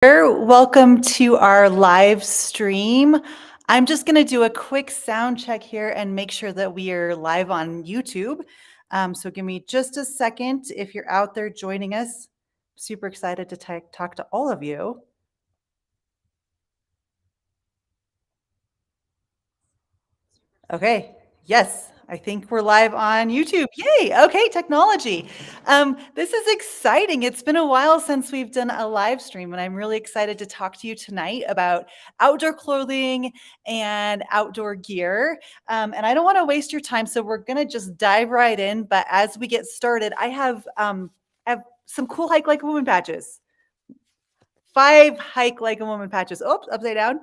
Welcome to our live stream. I'm just going to do a quick sound check here and make sure that we are live on YouTube. So give me just a second if you're out there joining us. Super excited to talk to all of you. Okay. Yes, I think we're live on YouTube. Yay. Okay, technology. This is exciting. It's been a while since we've done a live stream, and I'm really excited to talk to you tonight about outdoor clothing and outdoor gear. And I don't want to waste your time, so we're going to just dive right in. But as we get started, I have some cool Hike Like a Woman patches. 5 Hike Like a Woman patches. Oops, upside down.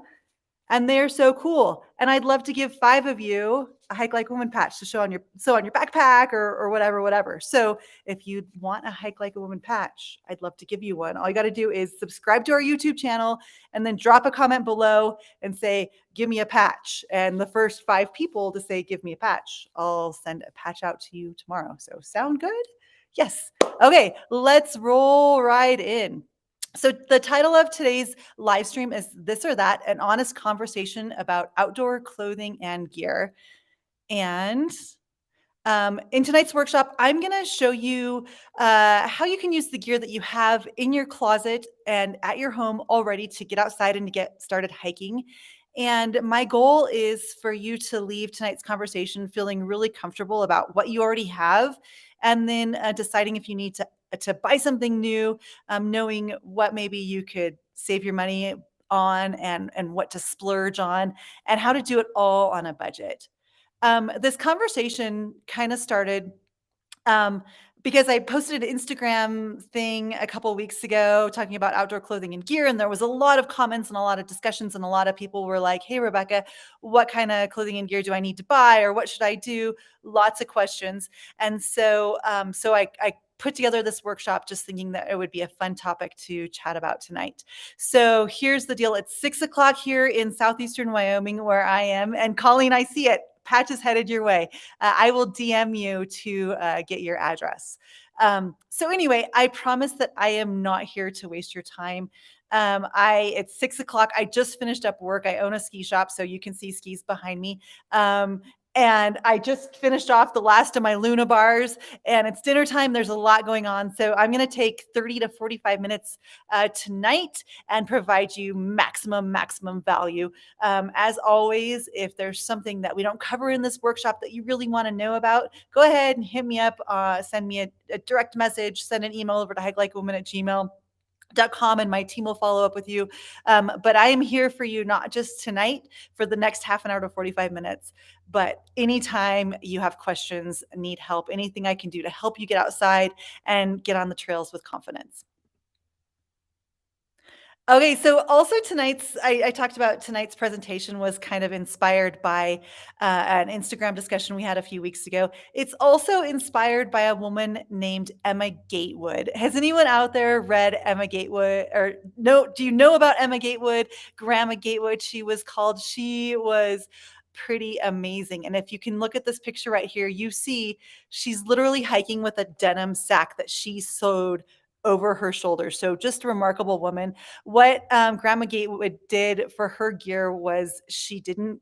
And they're so cool. And I'd love to give 5 of you a Hike Like a Woman patch to show on your backpack or whatever. So if you want a Hike Like a Woman patch, I'd love to give you one. All you got to do is subscribe to our YouTube channel and then drop a comment below and say, give me a patch. And the first 5 people to say, give me a patch, I'll send a patch out to you tomorrow. So sound good? Yes. Okay, let's roll right in. So the title of today's live stream is This or That, an honest conversation about outdoor clothing and gear. And in tonight's workshop, I'm going to show you how you can use the gear that you have in your closet and at your home already to get outside and to get started hiking. And my goal is for you to leave tonight's conversation feeling really comfortable about what you already have, and then deciding if you need to buy something new, knowing what maybe you could save your money on and what to splurge on, and how to do it all on a budget. This conversation kind of started um, because I posted an Instagram thing a couple weeks ago talking about outdoor clothing and gear, and there was a lot of comments and a lot of discussions, and a lot of people were like, "Hey, Rebecca, what kind of clothing and gear do I need to buy, or what should I do?" Lots of questions, and so I put together this workshop just thinking that it would be a fun topic to chat about tonight. So here's the deal: it's 6 o'clock here in southeastern Wyoming, where I am, and Colleen, I see it. Patch is headed your way. I will DM you to get your address. So anyway, I promise that I am not here to waste your time. It's 6 o'clock. I just finished up work. I own a ski shop, so you can see skis behind me. And I just finished off the last of my Luna bars, and it's dinner time. There's a lot going on, so I'm going to take 30 to 45 minutes tonight and provide you maximum value. As always, if there's something that we don't cover in this workshop that you really want to know about, go ahead and hit me up, send me a direct message, send an email over to hikelikewoman@gmail.com, and my team will follow up with you. But I am here for you, not just tonight for the next half an hour to 45 minutes, but anytime you have questions, need help, anything I can do to help you get outside and get on the trails with confidence. Okay, so also I talked about tonight's presentation was kind of inspired by an Instagram discussion we had a few weeks ago. It's also inspired by a woman named Emma Gatewood. Has anyone out there read Emma Gatewood, or no? Do you know about Emma Gatewood? Grandma Gatewood, she was called. She was pretty amazing. And if you can look at this picture right here, you see she's literally hiking with a denim sack that she sewed over her shoulders. So just a remarkable woman. What Grandma Gatewood did for her gear was she didn't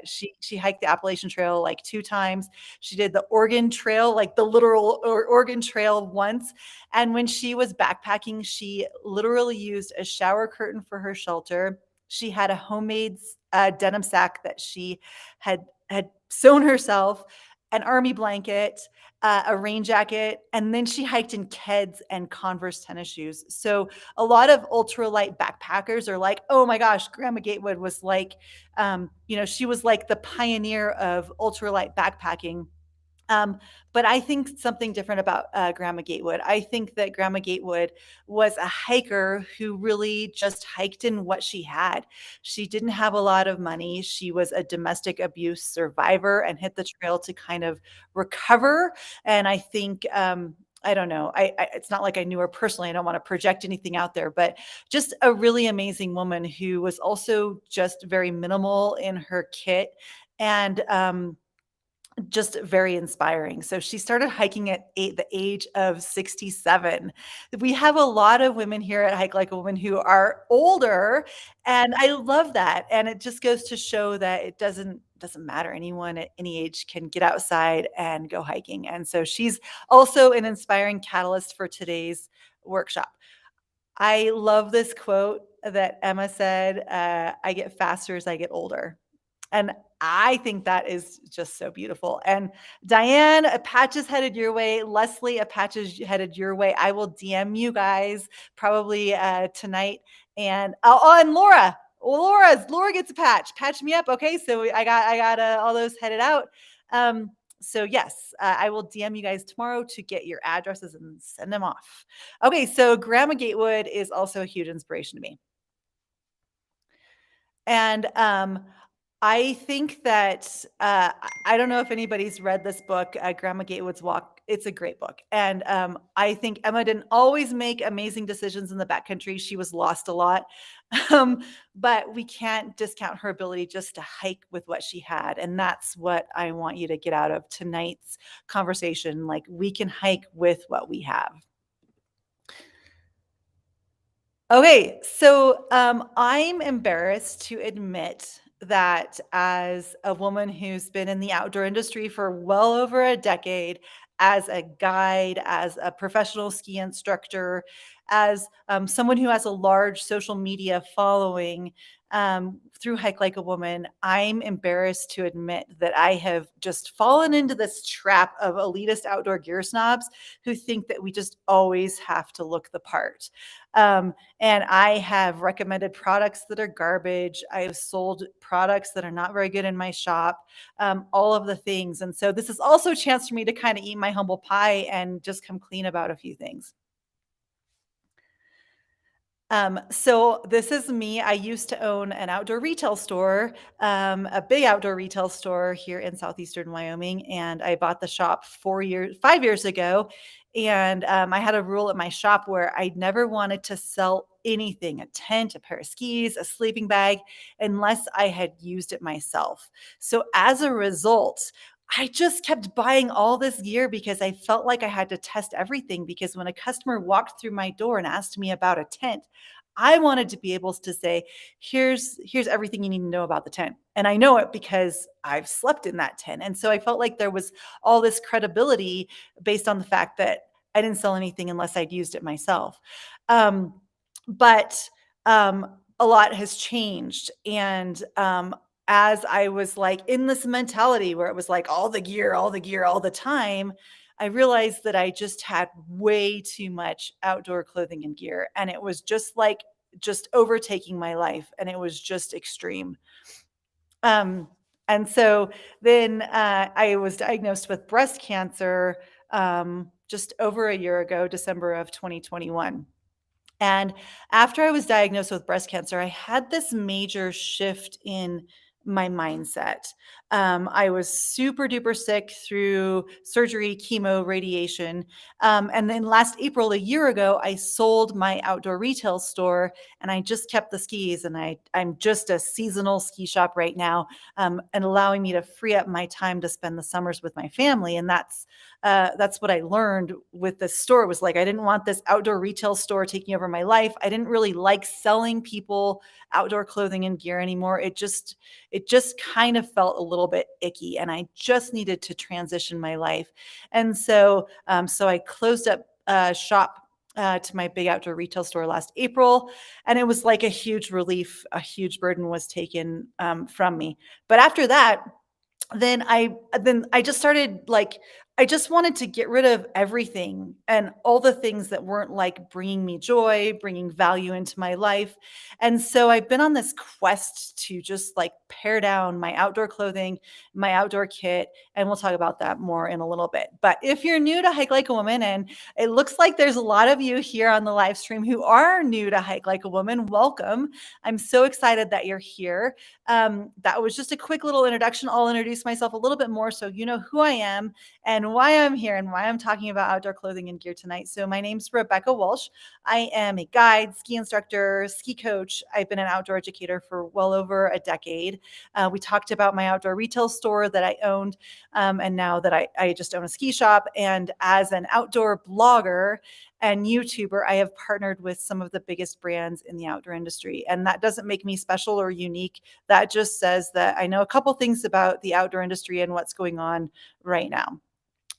she hiked the Appalachian Trail like 2 times. She did the Oregon Trail, like the literal Oregon Trail, once. And when she was backpacking, she literally used a shower curtain for her shelter. She had a homemade denim sack that she had sewn herself, an army blanket, a rain jacket, and then she hiked in Keds and Converse tennis shoes. So a lot of ultralight backpackers are like, "Oh my gosh, Grandma Gatewood was like, she was like the pioneer of ultralight backpacking." Um, but I think something different about Grandma Gatewood. I think that Grandma Gatewood was a hiker who really just hiked in what she had. She didn't have a lot of money. She was a domestic abuse survivor and hit the trail to kind of recover. And I think, I don't know. It's not like I knew her personally. I don't want to project anything out there, but just a really amazing woman who was also just very minimal in her kit, and just very inspiring. So she started hiking at the age of 67. We have a lot of women here at Hike Like a Woman who are older, and I love that. And it just goes to show that it doesn't matter. Anyone at any age can get outside and go hiking. And so she's also an inspiring catalyst for today's workshop. I love this quote that Emma said, "I get faster as I get older." And I think that is just so beautiful. And Diane, a patch is headed your way. Leslie, a patch is headed your way. I will DM you guys probably tonight. And and Laura, Laura gets a patch. Patch me up, okay? So I got all those headed out. So yes, I will DM you guys tomorrow to get your addresses and send them off. Okay, so Grandma Gatewood is also a huge inspiration to me. And I think that I don't know if anybody's read this book, Grandma Gatewood's Walk. It's a great book, and I think Emma didn't always make amazing decisions in the backcountry. She was lost a lot, um, but we can't discount her ability just to hike with what she had, and that's what I want you to get out of tonight's conversation. Like we can hike with what we have. Okay, so I'm embarrassed to admit that as a woman who's been in the outdoor industry for well over a decade, as a guide, as a professional ski instructor, as someone who has a large social media following through Hike Like a Woman, I'm embarrassed to admit that I have just fallen into this trap of elitist outdoor gear snobs who think that we just always have to look the part. And I have recommended products that are garbage. I have sold products that are not very good in my shop, all of the things. And so this is also a chance for me to kind of eat my humble pie and just come clean about a few things. So this is me. I used to own an outdoor retail store, a big outdoor retail store here in southeastern Wyoming, and I bought the shop 5 years ago. And I had a rule at my shop where I never wanted to sell anything, a tent, a pair of skis, a sleeping bag, unless I had used it myself. So as a result, I just kept buying all this gear because I felt like I had to test everything. Because when a customer walked through my door and asked me about a tent, I wanted to be able to say, here's everything you need to know about the tent. And I know it because I've slept in that tent. And so I felt like there was all this credibility based on the fact that I didn't sell anything unless I'd used it myself. Um, but a lot has changed. And as I was like in this mentality where it was like all the gear, all the gear, all the time, I realized that I just had way too much outdoor clothing and gear. And it was just like just overtaking my life. And it was just extreme. Um, and so then I was diagnosed with breast cancer just over a year ago, December of 2021. And after I was diagnosed with breast cancer, I had this major shift in my mindset. I was super duper sick through surgery, chemo, radiation. And then last April, a year ago, I sold my outdoor retail store and I just kept the skis. And I'm just a seasonal ski shop right now, and allowing me to free up my time to spend the summers with my family. And that's what I learned with this store. It was like I didn't want this outdoor retail store taking over my life. I didn't really like selling people outdoor clothing and gear anymore. It just kind of felt a little bit icky, and I just needed to transition my life. And so I closed up shop. To my big outdoor retail store last April. And it was like a huge relief, a huge burden was taken from me. But after that, then I just started like I just wanted to get rid of everything and all the things that weren't like bringing me joy, bringing value into my life. And so I've been on this quest to just like pare down my outdoor clothing, my outdoor kit, and we'll talk about that more in a little bit. But if you're new to Hike Like a Woman, and it looks like there's a lot of you here on the live stream who are new to Hike Like a Woman, welcome. I'm so excited that you're here. That was just a quick little introduction. I'll introduce myself a little bit more so you know who I am and and why I'm here and why I'm talking about outdoor clothing and gear tonight. So, my name's Rebecca Walsh. I am a guide, ski instructor, ski coach. I've been an outdoor educator for well over a decade. We talked about my outdoor retail store that I owned, and now that I just own a ski shop. And as an outdoor blogger and YouTuber, I have partnered with some of the biggest brands in the outdoor industry. And that doesn't make me special or unique. That just says that I know a couple things about the outdoor industry and what's going on right now.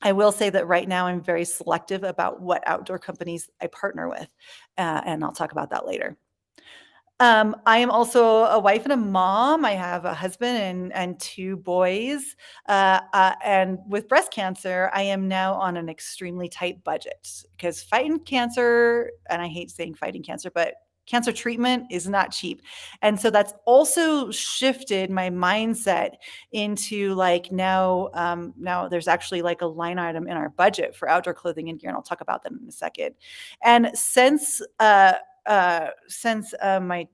I will say that right now I'm very selective about what outdoor companies I partner with, and I'll talk about that later. I am also a wife and a mom. I have a husband and 2 boys. And with breast cancer, I am now on an extremely tight budget because fighting cancer, and I hate saying fighting cancer, but cancer treatment is not cheap. And so that's also shifted my mindset into like now there's actually like a line item in our budget for outdoor clothing and gear, and I'll talk about that in a second. And since my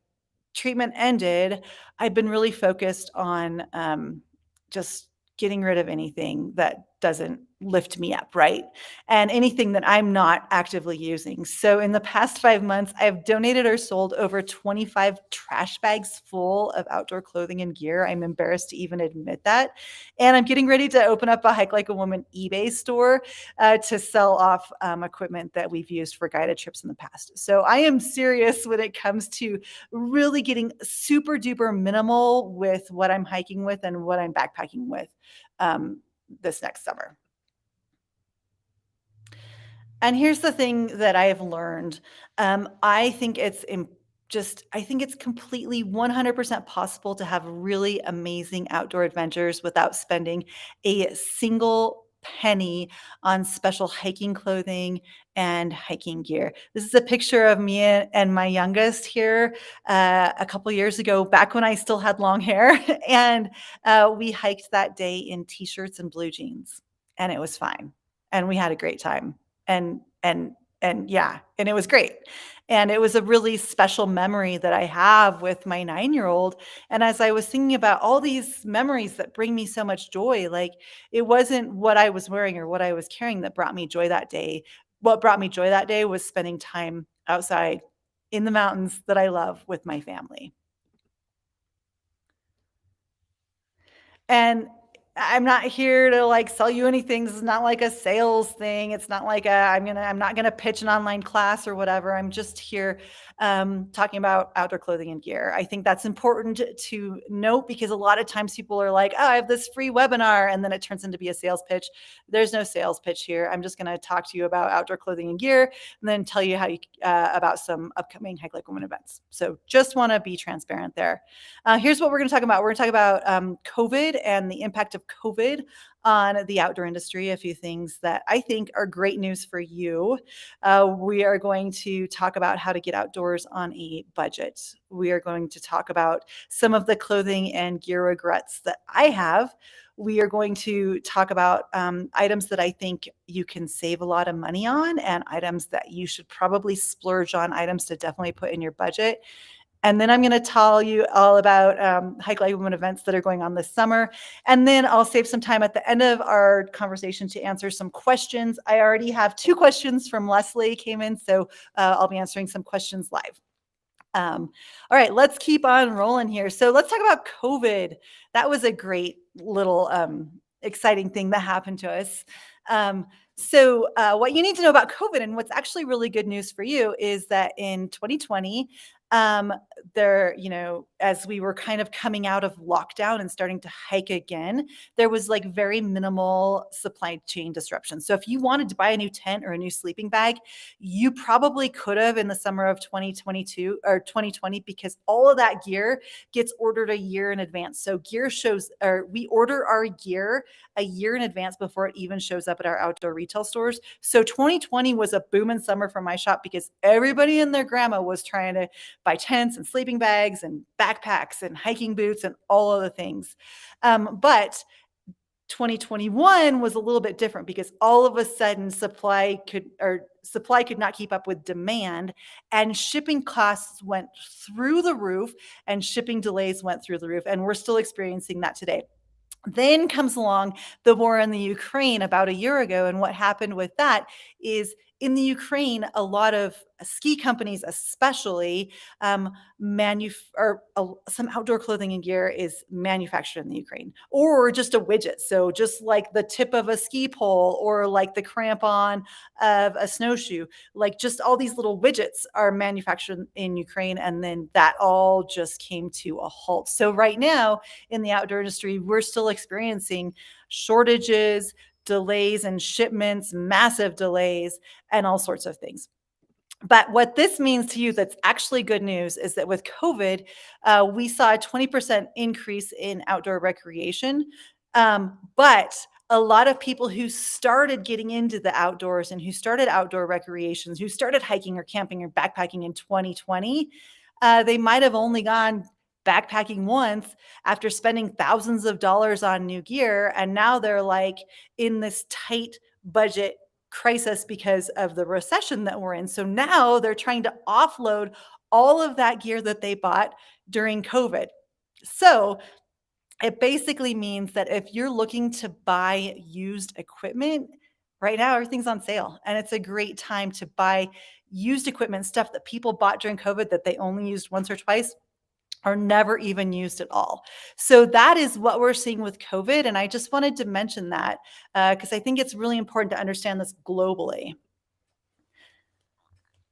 treatment ended, I've been really focused on just getting rid of anything that doesn't lift me up, right? And anything that I'm not actively using. So in the past 5 months, I've donated or sold over 25 trash bags full of outdoor clothing and gear. I'm embarrassed to even admit that. And I'm getting ready to open up a Hike Like a Woman eBay store to sell off equipment that we've used for guided trips in the past. So I am serious when it comes to really getting super duper minimal with what I'm hiking with and what I'm backpacking with this next summer. And here's the thing that I have learned. I think I think it's completely 100% possible to have really amazing outdoor adventures without spending a single penny on special hiking clothing and hiking gear. This is a picture of me and my youngest here a couple years ago, back when I still had long hair, and we hiked that day in t-shirts and blue jeans, and it was fine, and we had a great time and and and yeah, and it was great. And it was a really special memory that I have with my 9-year-old. And as I was thinking about all these memories that bring me so much joy, like it wasn't what I was wearing or what I was carrying that brought me joy that day. What brought me joy that day was spending time outside in the mountains that I love with my family. And I'm not here to like sell you anything. This is not like a sales thing. It's not like I'm not gonna pitch an online class or whatever. I'm just here talking about outdoor clothing and gear. I think that's important to note because a lot of times people are like, "Oh, I have this free webinar," and then it turns into be a sales pitch. There's no sales pitch here. I'm just gonna talk to you about outdoor clothing and gear, and then tell you how you about some upcoming Hike Like Women events. So just want to be transparent there. Here's what we're going to talk about. We're going to talk about COVID and the impact of COVID on the outdoor industry, a few things that I think are great news for you. We are going to talk about how to get outdoors on a budget. We are going to talk about some of the clothing and gear regrets that I have. We are going to talk about items that I think you can save a lot of money on and items that you should probably splurge on, items to definitely put in your budget. And then I'm going to tell you all about Hike Like Women events that are going on this summer. And then I'll save some time at the end of our conversation to answer some questions. I already have 2 questions from Leslie came in, so I'll be answering some questions live. All right, let's keep on rolling here. So let's talk about COVID. That was a great little exciting thing that happened to us. What you need to know about COVID and what's actually really good news for you is that in 2020, um, as we were kind of coming out of lockdown and starting to hike again, there was like very minimal supply chain disruption. So if you wanted to buy a new tent or a new sleeping bag, you probably could have in the summer of 2022 or 2020 because all of that gear gets ordered a year in advance. So we order our gear a year in advance before it even shows up at our outdoor retail stores. So 2020 was a booming summer for my shop because everybody and their grandma was trying to buy tents and sleeping bags and backpacks and hiking boots and all of the things. But 2021 was a little bit different because all of a sudden supply could not keep up with demand, and shipping costs went through the roof and shipping delays went through the roof, and we're still experiencing that today. Then comes along the war in the Ukraine about a year ago, and what happened with that is in the Ukraine, a lot of ski companies, especially, or some outdoor clothing and gear is manufactured in the Ukraine, or just a widget. So just like the tip of a ski pole, or like the crampon of a snowshoe, like just all these little widgets are manufactured in Ukraine, and then that all just came to a halt. So right now in the outdoor industry, we're still experiencing shortages, delays in shipments, massive delays, and all sorts of things. But what this means to you that's actually good news is that with COVID, we saw a 20% increase in outdoor recreation. But a lot of people who started getting into the outdoors and who started outdoor recreations, who started hiking or camping or backpacking in 2020, they might have only gone backpacking once after spending thousands of dollars on new gear. And now they're like in this tight budget crisis because of the recession that we're in. So now they're trying to offload all of that gear that they bought during COVID. So it basically means that if you're looking to buy used equipment, right now everything's on sale. And it's a great time to buy used equipment, stuff that people bought during COVID that they only used once or twice or never even used at all. So that is what we're seeing with COVID. And I just wanted to mention that because I think it's really important to understand this globally.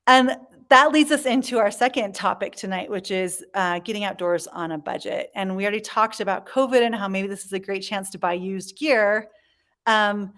And that leads us into our second topic tonight, which is getting outdoors on a budget. And we already talked about COVID and how maybe this is a great chance to buy used gear. Um,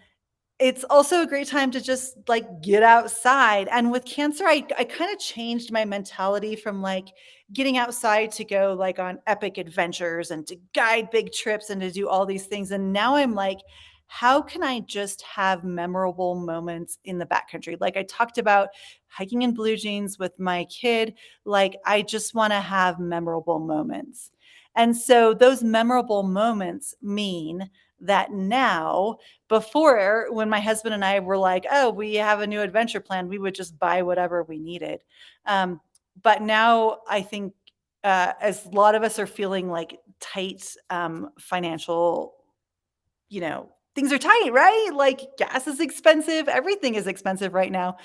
it's also a great time to just like get outside. And with cancer, I kind of changed my mentality from like getting outside to go like on epic adventures and to guide big trips and to do all these things. And now I'm like, how can I just have memorable moments in the backcountry? Like I talked about hiking in blue jeans with my kid. Like I just want to have memorable moments. And so those memorable moments mean that now before, when my husband and I were like, "Oh, we have a new adventure plan," we would just buy whatever we needed. But now I think, as a lot of us are feeling like tight, financial, things are tight, right? Like gas is expensive, everything is expensive right now.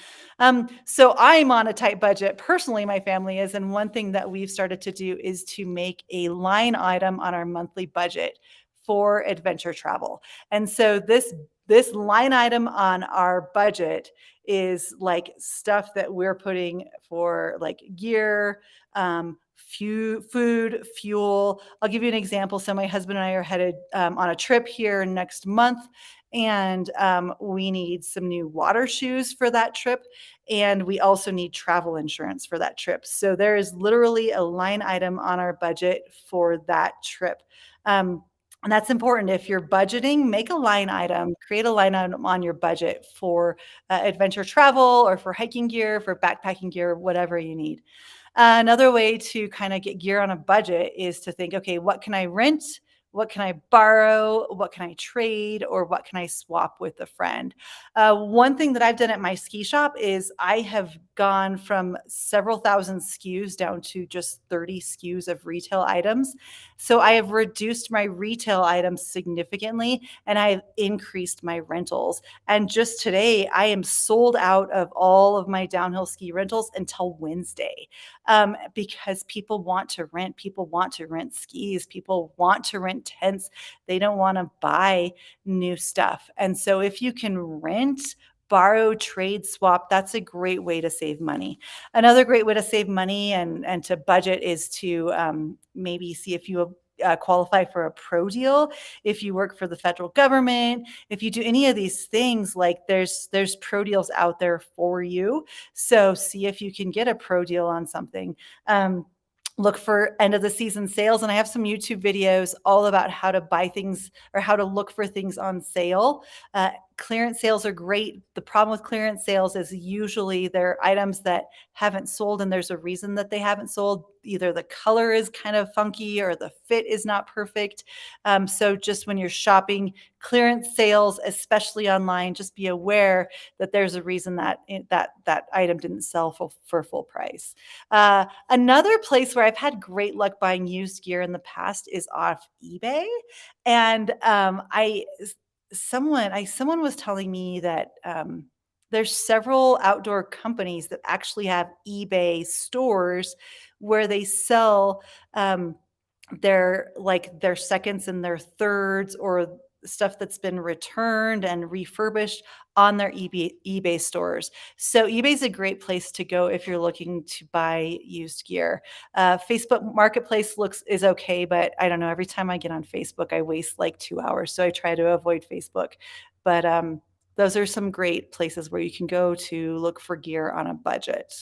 So I'm on a tight budget. Personally, my family is. And one thing that we've started to do is to make a line item on our monthly budget for adventure travel. And so this line item on our budget is like stuff that we're putting for like gear, food, fuel. I'll give you an example. So my husband and I are headed on a trip here next month, and we need some new water shoes for that trip, and we also need travel insurance for that trip. So there is literally a line item on our budget for that trip. And that's important. If you're budgeting, make a line item, create a line item on your budget for adventure travel or for hiking gear, for backpacking gear, whatever you need. Another way to kind of get gear on a budget is to think, okay, what can I rent? What can I borrow? What can I trade? Or what can I swap with a friend? One thing that I've done at my ski shop is I have gone from several thousand SKUs down to just 30 SKUs of retail items. So I have reduced my retail items significantly and I've increased my rentals. And just today, I am sold out of all of my downhill ski rentals until Wednesday because people want to rent. People want to rent skis. People want to rent tents. They don't want to buy new stuff. And so if you can rent, borrow, trade, swap, that's a great way to save money. Another great way to save money and to budget is to maybe see if you qualify for a pro deal. If you work for the federal government, if you do any of these things, like there's pro deals out there for you. So see if you can get a pro deal on something. Look for end of the season sales. And I have some YouTube videos all about how to buy things or how to look for things on sale. Clearance sales are great. The problem with clearance sales is usually they're items that haven't sold, and there's a reason that they haven't sold. Either the color is kind of funky or the fit is not perfect. So just when you're shopping clearance sales, especially online, just be aware that there's a reason that that item didn't sell for full price. Another place where I've had great luck buying used gear in the past is off eBay, and someone was telling me that there's several outdoor companies that actually have eBay stores where they sell their seconds and their thirds, or stuff that's been returned and refurbished on their eBay stores. So eBay is a great place to go if you're looking to buy used gear. Facebook Marketplace is okay, but I don't know. Every time I get on Facebook, I waste like 2 hours, so I try to avoid Facebook. But those are some great places where you can go to look for gear on a budget.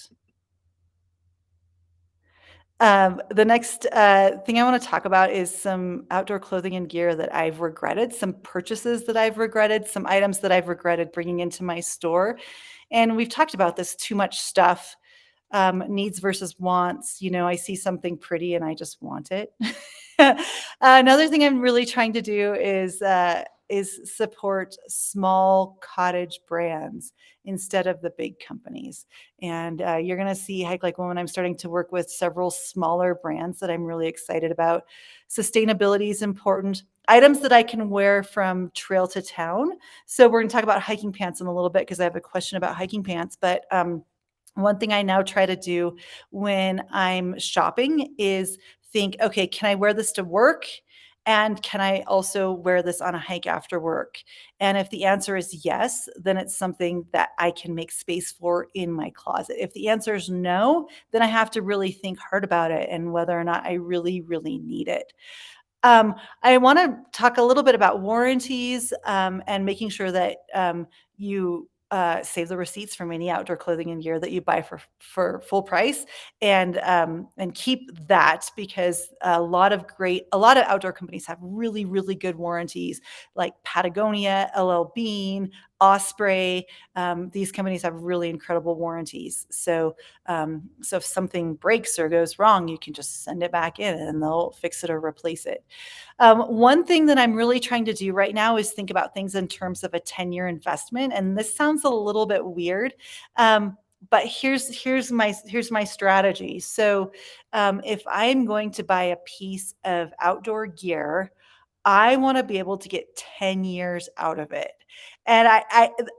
The next thing I want to talk about is some outdoor clothing and gear that I've regretted, some purchases that I've regretted, some items that I've regretted bringing into my store. And we've talked about this too much stuff, needs versus wants. I see something pretty and I just want it. Another thing I'm really trying to do is support small cottage brands instead of the big companies. And you're going to see, like when I'm starting to work with several smaller brands that I'm really excited about. Sustainability is important. Items that I can wear from trail to town. So we're going to talk about hiking pants in a little bit because I have a question about hiking pants. But one thing I now try to do when I'm shopping is think, okay, can I wear this to work? And can I also wear this on a hike after work? And if the answer is yes, then it's something that I can make space for in my closet. If the answer is no, then I have to really think hard about it and whether or not I really, really need it. I want to talk a little bit about warranties, and making sure that you save the receipts from any outdoor clothing and gear that you buy for full price, and keep that, because a lot of outdoor companies have really, really good warranties, like Patagonia, LL Bean, Osprey. These companies have really incredible warranties. So if something breaks or goes wrong, you can just send it back in and they'll fix it or replace it. One thing that I'm really trying to do right now is think about things in terms of a 10-year investment. And this sounds a little bit weird. But here's my strategy. So if I'm going to buy a piece of outdoor gear, I want to be able to get 10 years out of it. And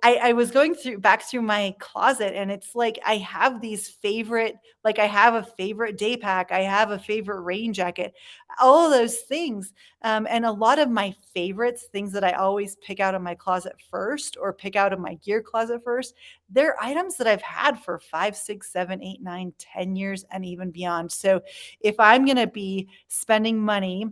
I was going back through my closet, and it's like I have these favorite, like I have a favorite day pack, I have a favorite rain jacket, all of those things. And a lot of my favorites, things that I always pick out of my closet first or pick out of my gear closet first, they're items that I've had for 5, 6, 7, 8, 9, 10 years and even beyond. So if I'm going to be spending money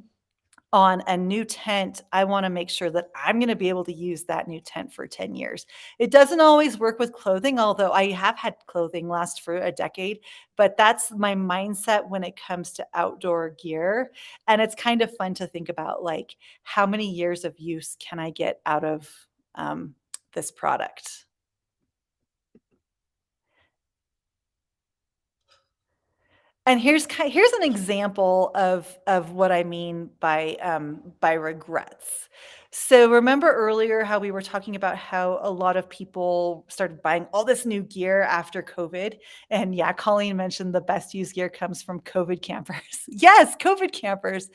on a new tent, I want to make sure that I'm going to be able to use that new tent for 10 years. It doesn't always work with clothing, although I have had clothing last for a decade, but that's my mindset when it comes to outdoor gear. And it's kind of fun to think about, like, how many years of use can I get out of this product? And here's an example of what I mean by regrets. So remember earlier how we were talking about how a lot of people started buying all this new gear after COVID? And yeah, Colleen mentioned the best used gear comes from COVID campers. Yes, COVID campers.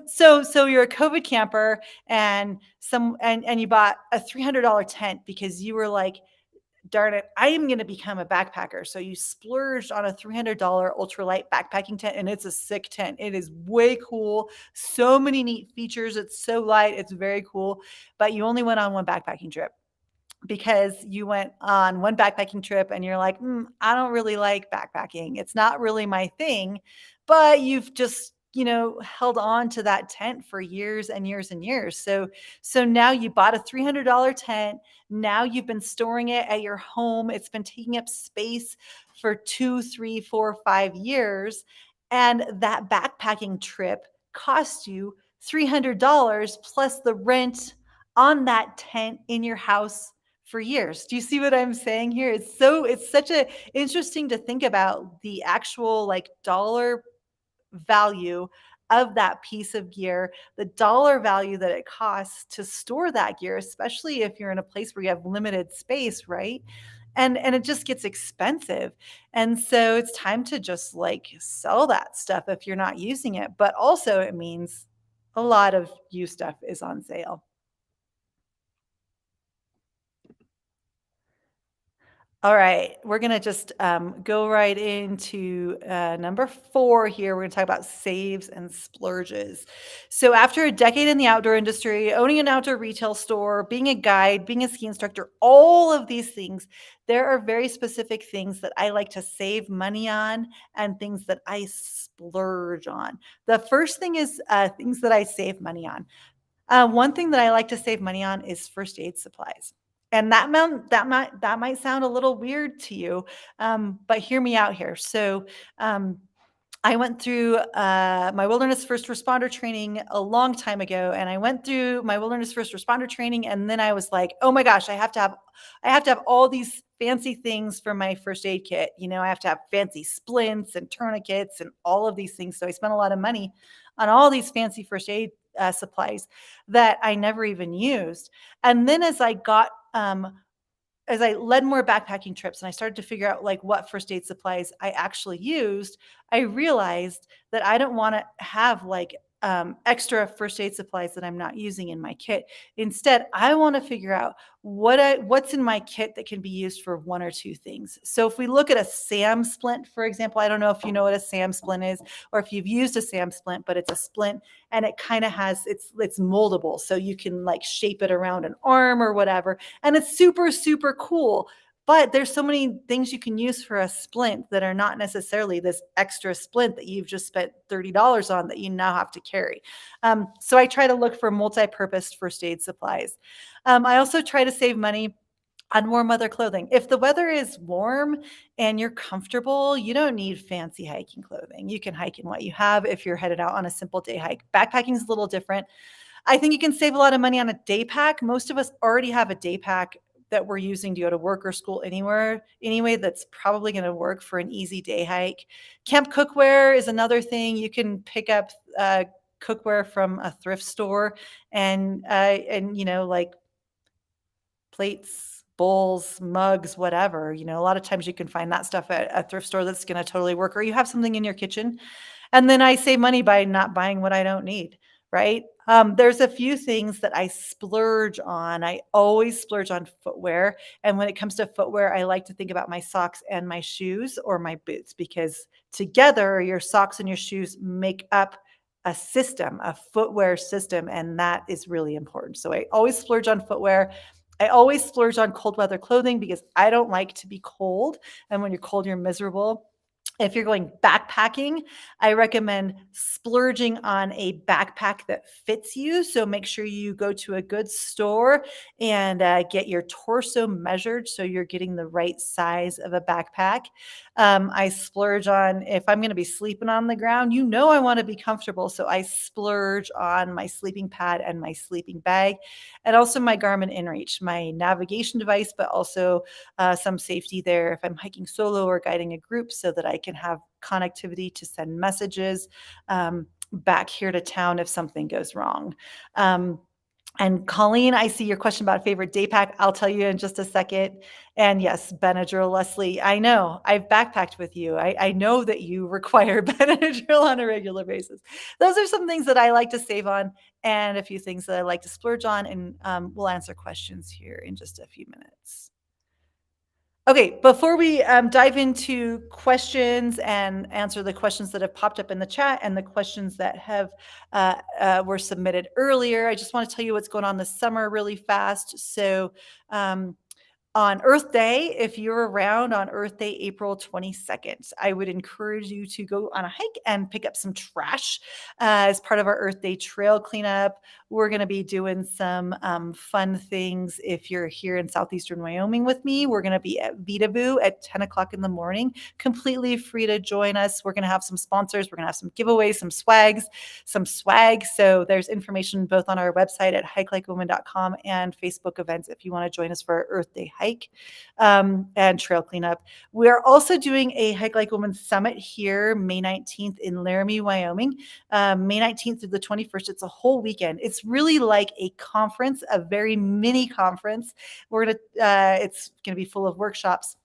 So you're a COVID camper, and you bought a $300 tent because you were like, darn it, I am going to become a backpacker. So you splurged on a $300 ultralight backpacking tent, and it's a sick tent. It is way cool. So many neat features. It's so light. It's very cool. But you only went on one backpacking trip because you went on one backpacking trip and you're like, I don't really like backpacking. It's not really my thing. But you've just, held on to that tent for years and years and years. So now you bought a $300 tent. Now you've been storing it at your home. It's been taking up space for 2, 3, 4, 5 years. And that backpacking trip cost you $300 plus the rent on that tent in your house for years. Do you see what I'm saying here? It's such a interesting to think about the actual like dollar value of that piece of gear, the dollar value that it costs to store that gear, especially if you're in a place where you have limited space, right? And it just gets expensive. And so it's time to just like sell that stuff if you're not using it. But also it means a lot of used stuff is on sale. All right, we're gonna just go right into number 4 here. We're gonna talk about saves and splurges. So, after a decade in the outdoor industry, owning an outdoor retail store, being a guide, being a ski instructor, all of these things, there are very specific things that I like to save money on and things that I splurge on. The first thing is things that I save money on. One thing that I like to save money on is first aid supplies. And that might sound a little weird to you, but hear me out here. So, um, I went through my wilderness first responder training a long time ago, and I went through my wilderness first responder training, and then I was like, "Oh my gosh, I have to have all these fancy things for my first aid kit." You know, I have to have fancy splints and tourniquets and all of these things. So I spent a lot of money on all these fancy first aid supplies that I never even used. And then as I led more backpacking trips and I started to figure out like what first aid supplies I actually used, I realized that I don't want to have like extra first aid supplies that I'm not using in my kit. Instead, I want to figure out what's in my kit that can be used for one or two things. So if we look at a SAM splint, for example, I don't know if you know what a SAM splint is or if you've used a SAM splint, but it's a splint and it kind of has it's moldable, so you can like shape it around an arm or whatever, and it's super super cool. But there's so many things you can use for a splint that are not necessarily this extra splint that you've just spent $30 on that you now have to carry. So I try to look for multi-purpose first aid supplies. I also try to save money on warm weather clothing. If the weather is warm and you're comfortable, you don't need fancy hiking clothing. You can hike in what you have if you're headed out on a simple day hike. Backpacking is a little different. I think you can save a lot of money on a day pack. Most of us already have a day pack that we're using to go to work or school anywhere anyway that's probably going to work for an easy day hike. Camp cookware is another thing. You can pick up cookware from a thrift store and you know like plates, bowls, mugs, whatever. You know, a lot of times you can find that stuff at a thrift store that's going to totally work, or you have something in your kitchen. And then I save money by not buying what I don't need, right? There's a few things that I splurge on. I always splurge on footwear. And when it comes to footwear, I like to think about my socks and my shoes or my boots because together your socks and your shoes make up a system, a footwear system. And that is really important. So I always splurge on footwear. I always splurge on cold weather clothing because I don't like to be cold. And when you're cold, you're miserable. If you're going backpacking, I recommend splurging on a backpack that fits you. So make sure you go to a good store and get your torso measured so you're getting the right size of a backpack. I splurge on if I'm going to be sleeping on the ground, you know, I want to be comfortable. So I splurge on my sleeping pad and my sleeping bag and also my Garmin InReach, my navigation device, but also some safety there if I'm hiking solo or guiding a group so that I can have connectivity to send messages back here to town if something goes wrong. Um, and Colleen, I see your question about favorite day pack. I'll tell you in just a second. And yes, Benadryl, Leslie, I know I've backpacked with you. I know that you require Benadryl on a regular basis. Those are some things that I like to save on and a few things that I like to splurge on. And we'll answer questions here in just a few minutes. Okay, before we dive into questions and answer the questions that have popped up in the chat and the questions that have were submitted earlier, I just want to tell you what's going on this summer really fast. So, um, On Earth Day, if you're around on Earth Day, April 22nd, I would encourage you to go on a hike and pick up some trash as part of our Earth Day trail cleanup. We're going to be doing some fun things. If you're here in southeastern Wyoming with me, we're going to be at Vitaboo at 10 o'clock in the morning, completely free to join us. We're going to have some sponsors. We're going to have some giveaways, some swag. So there's information both on our website at hikelikewoman.com and Facebook events if you want to join us for our Earth Day hike and trail cleanup. We are also doing a Hike Like Woman Summit here May 19th in Laramie, Wyoming. May 19th through the 21st. It's a whole weekend. It's really like a conference, a very mini conference. It's gonna be full of workshops,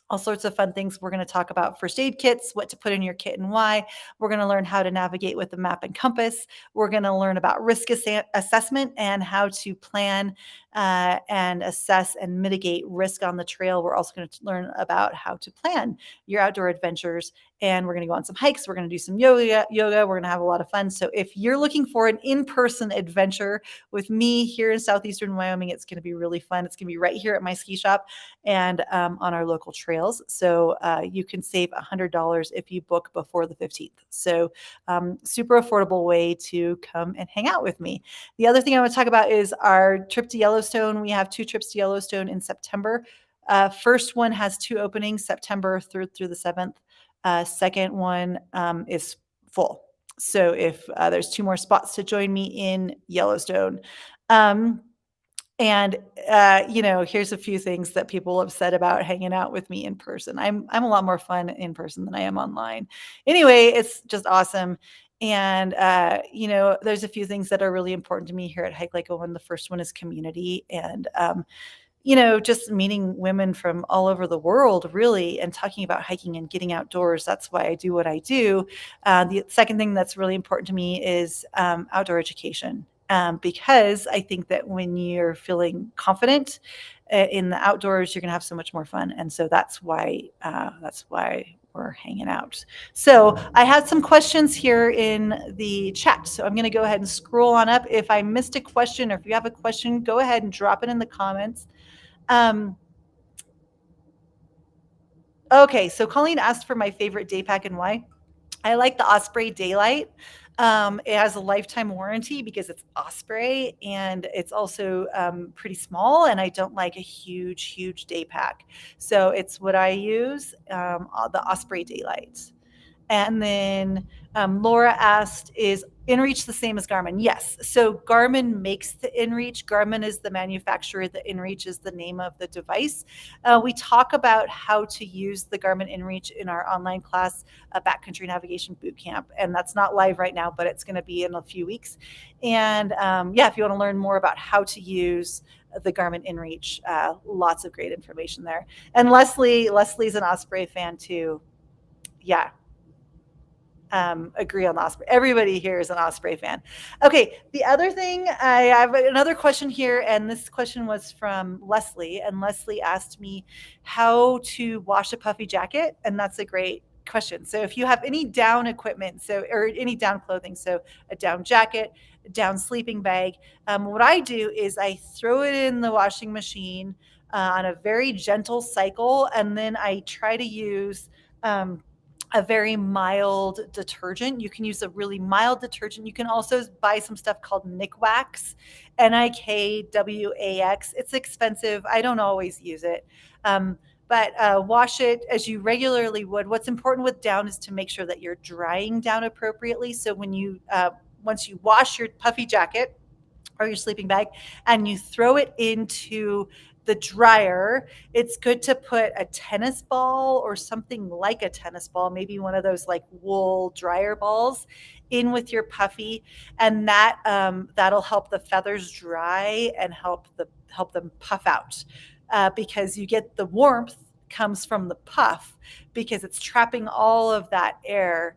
all sorts of fun things. We're going to talk about first aid kits, what to put in your kit and why. We're going to learn how to navigate with the map and compass. We're going to learn about risk assessment and how to plan and assess and mitigate risk on the trail. We're also going to learn about how to plan your outdoor adventures. And we're going to go on some hikes. We're going to do some yoga. We're going to have a lot of fun. So if you're looking for an in-person adventure with me here in southeastern Wyoming, it's going to be really fun. It's going to be right here at my ski shop and on our local trails. So you can save $100 if you book before the 15th. So super affordable way to come and hang out with me. The other thing I want to talk about is our trip to Yellowstone. We have 2 trips to Yellowstone in September. First one has 2 openings, September 3rd through the 7th. Second one is full. So if there's 2 more spots to join me in Yellowstone. And here's a few things that people have said about hanging out with me in person. I'm a lot more fun in person than I am online. Anyway, it's just awesome. And there's a few things that are really important to me here at Hike Like a Woman. The first one is community, and just meeting women from all over the world, really, and talking about hiking and getting outdoors. That's why I do what I do. The second thing that's really important to me is outdoor education. Because I think that when you're feeling confident in the outdoors, you're going to have so much more fun. And so that's why we're hanging out. So I had some questions here in the chat. So I'm going to go ahead and scroll on up. If I missed a question, or if you have a question, go ahead and drop it in the comments. Okay, so Colleen asked for my favorite day pack and why. I like the Osprey Daylight. It has a lifetime warranty because it's Osprey, and it's also pretty small, and I don't like a huge day pack. So it's what I use, the Osprey Daylight. And then Laura asked, is InReach the same as Garmin? Yes. So Garmin makes the InReach. Garmin is the manufacturer. The InReach is the name of the device. We talk about how to use the Garmin InReach in our online class, Backcountry Navigation Bootcamp. And that's not live right now, but it's going to be in a few weeks. And if you want to learn more about how to use the Garmin InReach, lots of great information there. And Leslie's an Osprey fan too. Yeah. Agree on Osprey. Everybody here is an Osprey fan. Okay, the other thing, I have another question here, and this question was from Leslie, and Leslie asked me how to wash a puffy jacket, and that's a great question. So if you have any down equipment, or any down clothing, so a down jacket, a down sleeping bag, what I do is I throw it in the washing machine on a very gentle cycle, and then I try to use a very mild detergent. You can use a really mild detergent. You can also buy some stuff called Nikwax, Nikwax. It's expensive. I don't always use it. But wash it as you regularly would. What's important with down is to make sure that you're drying down appropriately. So when you once you wash your puffy jacket or your sleeping bag and you throw it into the dryer, it's good to put a tennis ball or something like a tennis ball, maybe one of those like wool dryer balls, in with your puffy, and that'll help the feathers dry and help them puff out, because you get the warmth comes from the puff because it's trapping all of that air.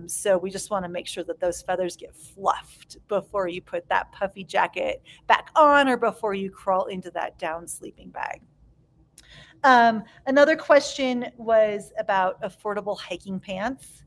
So we just want to make sure that those feathers get fluffed before you put that puffy jacket back on or before you crawl into that down sleeping bag. Another question was about affordable hiking pants.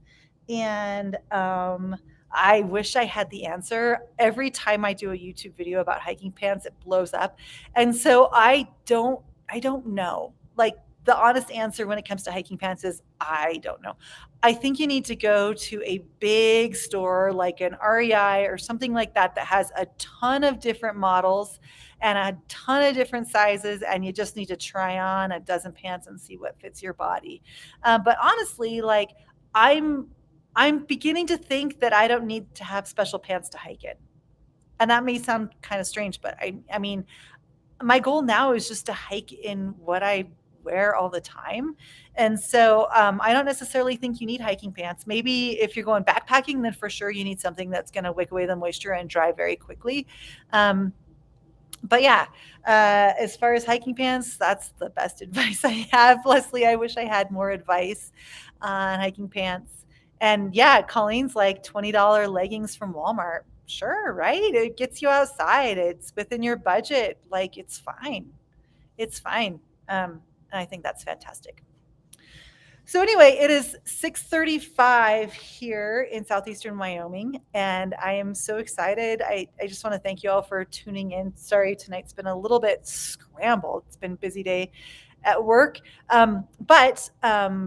And I wish I had the answer. Every time I do a YouTube video about hiking pants, it blows up. And so I don't I don't know. Like, the honest answer when it comes to hiking pants is I don't know. I think you need to go to a big store like an REI or something like that that has a ton of different models and a ton of different sizes, and you just need to try on a dozen pants and see what fits your body. But honestly, like, I'm I'm beginning to think that I don't need to have special pants to hike in. And that may sound kind of strange, but I mean, my goal now is just to hike in what I wear all the time. And so I don't necessarily think you need hiking pants. Maybe if you're going backpacking, then for sure you need something that's going to wick away the moisture and dry very quickly. Um, but yeah, as far as hiking pants, that's the best advice I have. Leslie, I wish I had more advice on hiking pants. And yeah, Colleen's like $20 leggings from Walmart. Sure, right? It gets you outside. It's within your budget. Like, it's fine. It's fine. And I think that's fantastic. So anyway, it is 6:35 here in southeastern Wyoming, and I am so excited. I just want to thank you all for tuning in. Sorry, tonight's been a little bit scrambled. It's been a busy day at work. But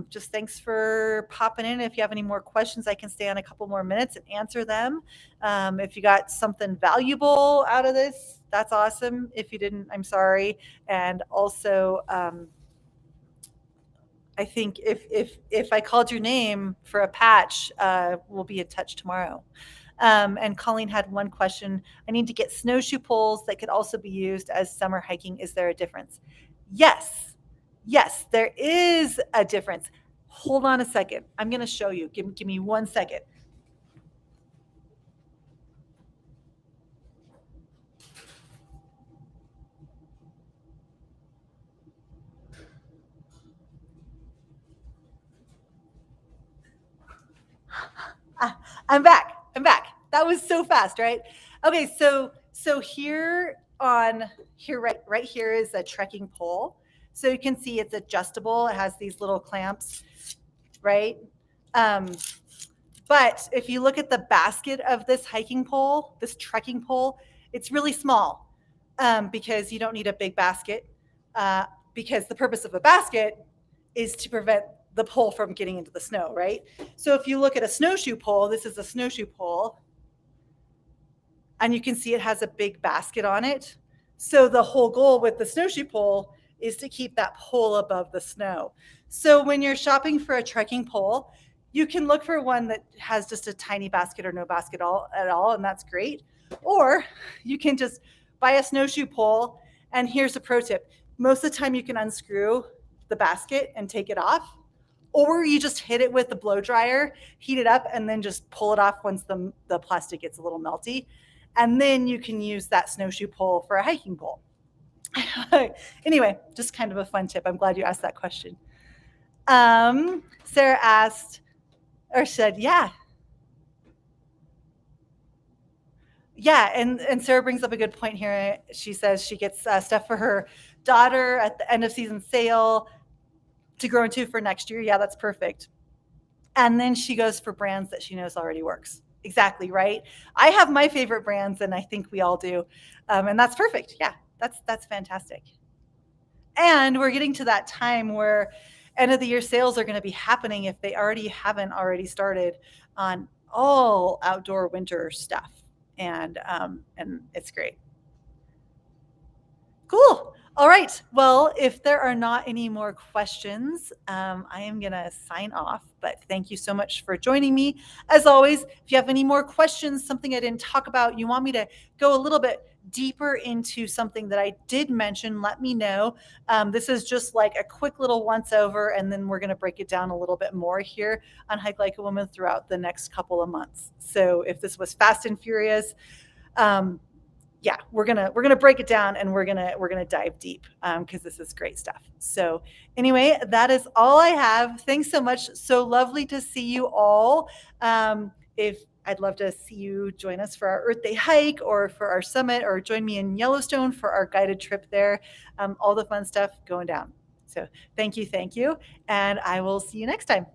just thanks for popping in. If you have any more questions, I can stay on a couple more minutes and answer them. If you got something valuable out of this, that's awesome. If you didn't, I'm sorry. And also, I think if I called your name for a patch, we'll be in touch tomorrow. And Colleen had one question. I need to get snowshoe poles that could also be used as summer hiking. Is there a difference? Yes, yes, there is a difference. Hold on a second. I'm going to show you. Give me 1 second. I'm back. I'm back. That was so fast, right? Okay, so here right here is a trekking pole. So you can see it's adjustable. It has these little clamps, right? Um, but if you look at the basket of this hiking pole, this trekking pole, it's really small because you don't need a big basket. Because the purpose of a basket is to prevent the pole from getting into the snow, right? So if you look at a snowshoe pole, this is a snowshoe pole, and you can see it has a big basket on it. So the whole goal with the snowshoe pole is to keep that pole above the snow. So when you're shopping for a trekking pole, you can look for one that has just a tiny basket or no basket at all, and that's great. Or you can just buy a snowshoe pole, and here's a pro tip. Most of the time you can unscrew the basket and take it off, or you just hit it with the blow dryer, heat it up, and then just pull it off once the plastic gets a little melty. And then you can use that snowshoe pole for a hiking pole. Anyway, just kind of a fun tip. I'm glad you asked that question. Sarah asked, or said, yeah. Yeah, and Sarah brings up a good point here. She says she gets stuff for her daughter at the end of season sale to grow into for next year. Yeah, that's perfect. And then she goes for brands that she knows already works. Exactly, right? I have my favorite brands, and I think we all do. And that's perfect. Yeah, that's fantastic. And we're getting to that time where end of the year sales are going to be happening if they haven't already started on all outdoor winter stuff. And it's great. Cool. All right. Well, if there are not any more questions, I am going to sign off. But thank you so much for joining me. As always, if you have any more questions, something I didn't talk about, you want me to go a little bit deeper into something that I did mention, let me know. This is just like a quick little once over, and then we're going to break it down a little bit more here on Hike Like a Woman throughout the next couple of months. So if this was fast and furious, yeah, we're gonna break it down, and we're gonna dive deep because this is great stuff. So anyway, that is all I have. Thanks so much. So lovely to see you all. If I'd love to see you join us for our Earth Day hike or for our summit, or join me in Yellowstone for our guided trip there. All the fun stuff going down. So thank you, and I will see you next time.